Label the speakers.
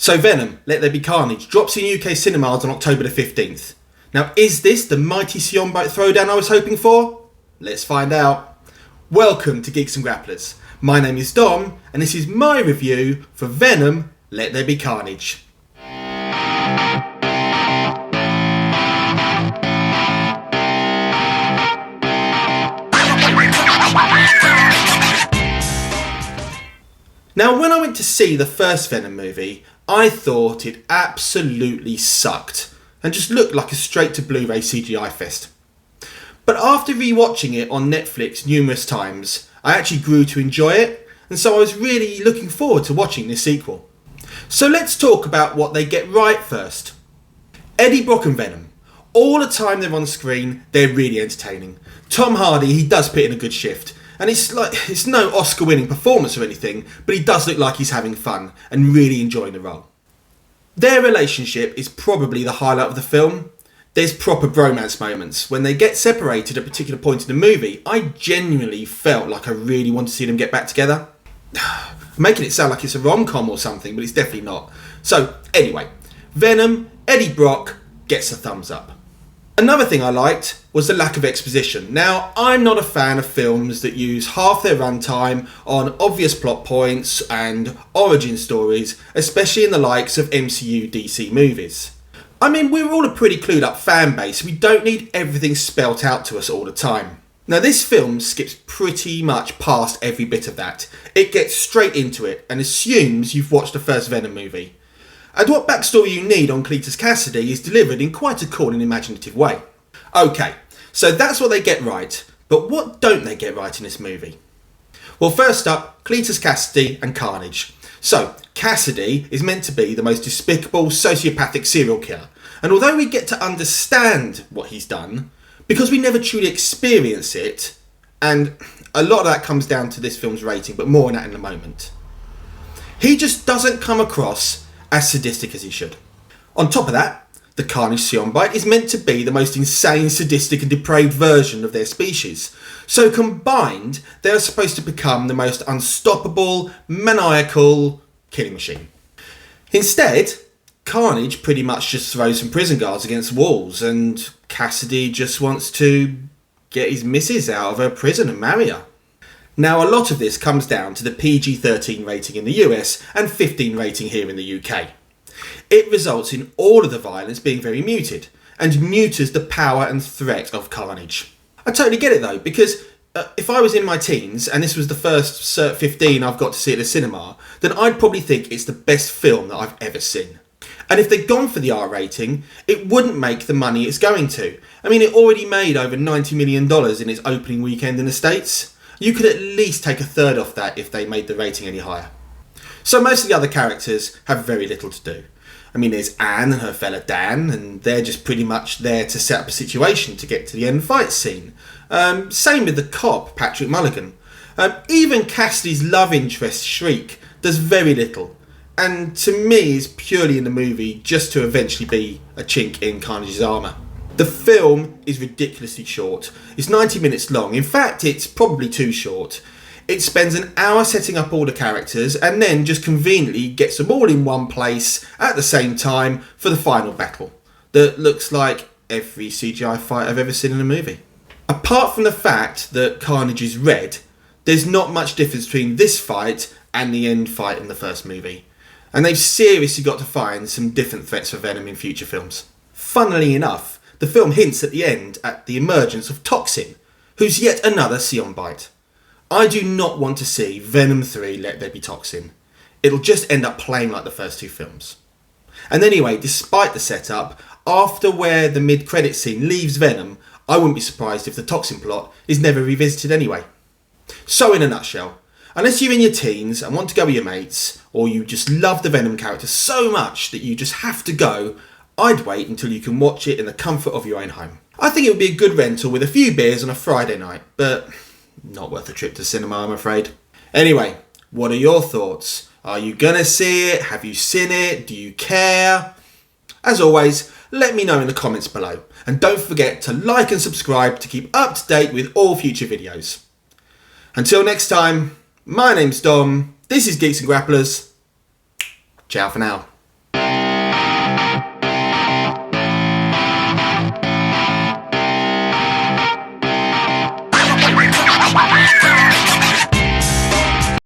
Speaker 1: So Venom, Let There Be Carnage drops in UK cinemas on October the 15th. Now, is this the mighty Sionbite throwdown I was hoping for? Let's find out. Welcome to Geeks and Grapplers. My name is Dom, and this is my review for Venom, Let There Be Carnage. Now, when I went to see the first Venom movie, I thought it absolutely sucked and just looked like a straight to Blu-ray CGI fest. But after rewatching it on Netflix numerous times, I actually grew to enjoy it, and so I was really looking forward to watching this sequel. So let's talk about what they get right first. Eddie Brock and Venom. All the time they're on screen, they're really entertaining. Tom Hardy, he does put in a good shift. And it's no Oscar-winning performance or anything, but he does look like he's having fun and really enjoying the role. Their relationship is probably the highlight of the film. There's proper bromance moments. When they get separated at a particular point in the movie, I genuinely felt like I really want to see them get back together. I'm making it sound like it's a rom-com or something, but it's definitely not. So, anyway, Venom, Eddie Brock gets a thumbs up. Another thing I liked was the lack of exposition. Now, I'm not a fan of films that use half their runtime on obvious plot points and origin stories, especially in the likes of MCU DC movies. I mean, we're all a pretty clued up fan base. We don't need everything spelt out to us all the time. Now, this film skips pretty much past every bit of that. It gets straight into it and assumes you've watched the first Venom movie. And what backstory you need on Cletus Cassidy is delivered in quite a cool and imaginative way. Okay, so that's what they get right, but what don't they get right in this movie? Well, first up, Cletus Cassidy and Carnage. So, Cassidy is meant to be the most despicable sociopathic serial killer, and although we get to understand what he's done, because we never truly experience it, and a lot of that comes down to this film's rating, but more on that in a moment, he just doesn't come across as sadistic as he should. On top of that, the Carnage Sionbite is meant to be the most insane, sadistic and depraved version of their species. So combined, they are supposed to become the most unstoppable, maniacal killing machine. Instead, Carnage pretty much just throws some prison guards against walls, and Cassidy just wants to get his missus out of her prison and marry her. Now, a lot of this comes down to the PG-13 rating in the US and 15 rating here in the UK. It results in all of the violence being very muted, and neuters the power and threat of Carnage. I totally get it though, because if I was in my teens and this was the first Cert 15 I've got to see at the cinema, then I'd probably think it's the best film that I've ever seen. And if they'd gone for the R rating, it wouldn't make the money it's going to. I mean, it already made over $90 million in its opening weekend in the States. You could at least take a third off that if they made the rating any higher. So most of the other characters have very little to do. I mean, there's Anne and her fella Dan, and they're just pretty much there to set up a situation to get to the end fight scene. Same with the cop, Patrick Mulligan. Even Cassidy's love interest, Shriek, does very little, and to me is purely in the movie just to eventually be a chink in Carnage's armour. The film is ridiculously short. It's 90 minutes long. In fact, it's probably too short. It spends an hour setting up all the characters and then just conveniently gets them all in one place at the same time for the final battle that looks like every CGI fight I've ever seen in a movie. Apart from the fact that Carnage is red, there's not much difference between this fight and the end fight in the first movie. And they've seriously got to find some different threats for Venom in future films. Funnily enough, the film hints at the end at the emergence of Toxin, who's yet another Sionbite. I do not want to see Venom 3 Let There Be Toxin. It'll just end up playing like the first two films. And anyway, despite the setup, after where the mid-credit scene leaves Venom, I wouldn't be surprised if the Toxin plot is never revisited anyway. So in a nutshell, unless you're in your teens and want to go with your mates, or you just love the Venom character so much that you just have to go, I'd wait until you can watch it in the comfort of your own home. I think it would be a good rental with a few beers on a Friday night, but not worth a trip to cinema, I'm afraid. Anyway, what are your thoughts? Are you gonna see it? Have you seen it? Do you care? As always, let me know in the comments below. And don't forget to like and subscribe to keep up to date with all future videos. Until next time, my name's Dom, this is Geeks and Grapplers. Ciao for now.